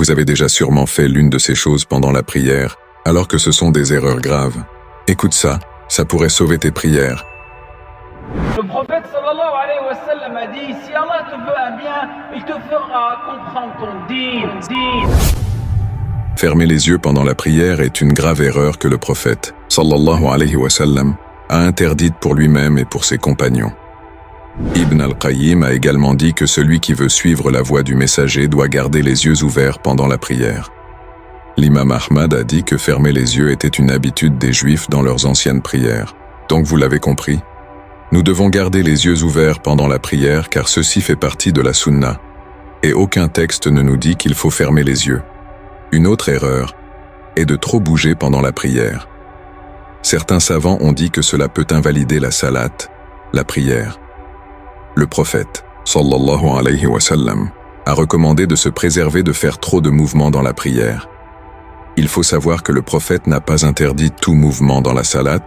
Vous avez déjà sûrement fait l'une de ces choses pendant la prière, alors que ce sont des erreurs graves. Écoute ça pourrait sauver tes prières. Le prophète sallallahu alayhi wa sallam a dit, si Allah te veut un bien, il te fera comprendre ton dîn. Fermer les yeux pendant la prière est une grave erreur que le prophète sallallahu alayhi wa sallam a interdite pour lui-même et pour ses compagnons. Ibn al-Qayyim a également dit que celui qui veut suivre la voie du messager doit garder les yeux ouverts pendant la prière. L'imam Ahmad a dit que fermer les yeux était une habitude des Juifs dans leurs anciennes prières. Donc vous l'avez compris, nous devons garder les yeux ouverts pendant la prière car ceci fait partie de la sunna, et aucun texte ne nous dit qu'il faut fermer les yeux. Une autre erreur est de trop bouger pendant la prière. Certains savants ont dit que cela peut invalider la salat, la prière. Le prophète, sallallahu alayhi wa sallam, a recommandé de se préserver de faire trop de mouvements dans la prière. Il faut savoir que le prophète n'a pas interdit tout mouvement dans la salat,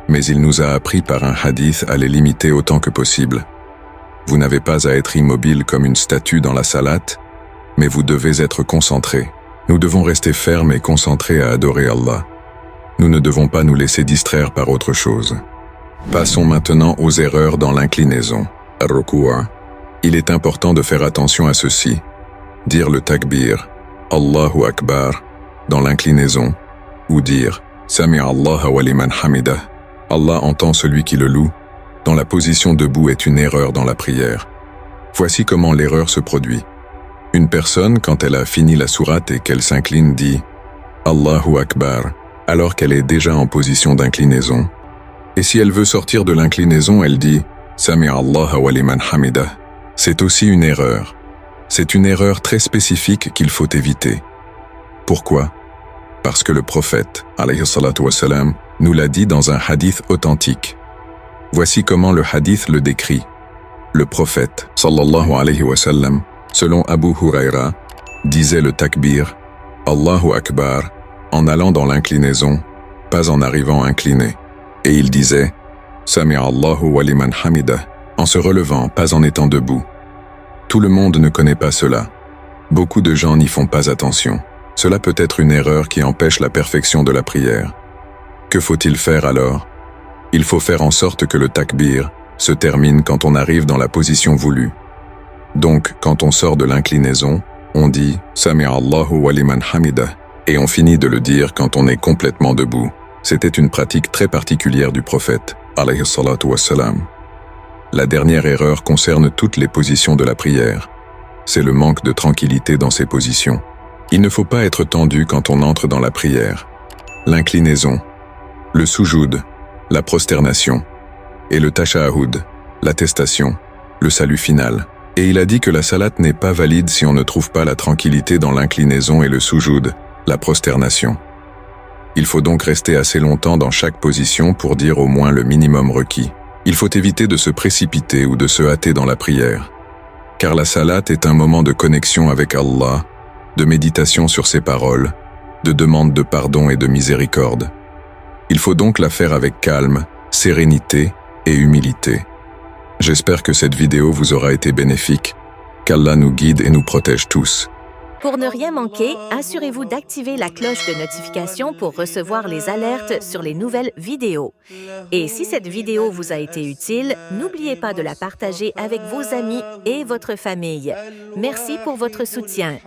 mais il nous a appris par un hadith à les limiter autant que possible. Vous n'avez pas à être immobile comme une statue dans la salat, mais vous devez être concentré. Nous devons rester fermes et concentrés à adorer Allah. Nous ne devons pas nous laisser distraire par autre chose. Passons maintenant aux erreurs dans l'inclinaison. Ar-Ruku'a. Il est important de faire attention à ceci. Dire le takbir, Allahu Akbar, dans l'inclinaison, ou dire Sami Allah wa liman hamida, Allah entend celui qui le loue, dans la position debout est une erreur dans la prière. Voici comment l'erreur se produit. Une personne, quand elle a fini la sourate et qu'elle s'incline, dit Allahu Akbar, alors qu'elle est déjà en position d'inclinaison. Et si elle veut sortir de l'inclinaison, elle dit Sami Allah wa liman hamida. C'est aussi une erreur. C'est une erreur très spécifique qu'il faut éviter. Pourquoi? Parce que le prophète, alayhi salatu wassalam, nous l'a dit dans un hadith authentique. Voici comment le hadith le décrit. Le prophète, sallallahu alayhi wa sallam, selon Abu Huraira, disait le takbir, Allahu Akbar, en allant dans l'inclinaison, pas en arrivant incliné. Et il disait, Sami Allahu wa liman hamida, en se relevant, pas en étant debout. Tout le monde ne connaît pas cela. Beaucoup de gens n'y font pas attention. Cela peut être une erreur qui empêche la perfection de la prière. Que faut-il faire alors? Il faut faire en sorte que le takbir se termine quand on arrive dans la position voulue. Donc, quand on sort de l'inclinaison, on dit « Sami Allahu wa liman hamida » et on finit de le dire quand on est complètement debout. C'était une pratique très particulière du prophète, alayhi salatu wassalam. La dernière erreur concerne toutes les positions de la prière. C'est le manque de tranquillité dans ces positions. Il ne faut pas être tendu quand on entre dans la prière. L'inclinaison, le soujoud, la prosternation, et le tashahhud, l'attestation, le salut final. Et il a dit que la salat n'est pas valide si on ne trouve pas la tranquillité dans l'inclinaison et le soujoud, la prosternation. Il faut donc rester assez longtemps dans chaque position pour dire au moins le minimum requis. Il faut éviter de se précipiter ou de se hâter dans la prière. Car la salat est un moment de connexion avec Allah, de méditation sur ses paroles, de demande de pardon et de miséricorde. Il faut donc la faire avec calme, sérénité et humilité. J'espère que cette vidéo vous aura été bénéfique, qu'Allah nous guide et nous protège tous. Pour ne rien manquer, assurez-vous d'activer la cloche de notification pour recevoir les alertes sur les nouvelles vidéos. Et si cette vidéo vous a été utile, n'oubliez pas de la partager avec vos amis et votre famille. Merci pour votre soutien.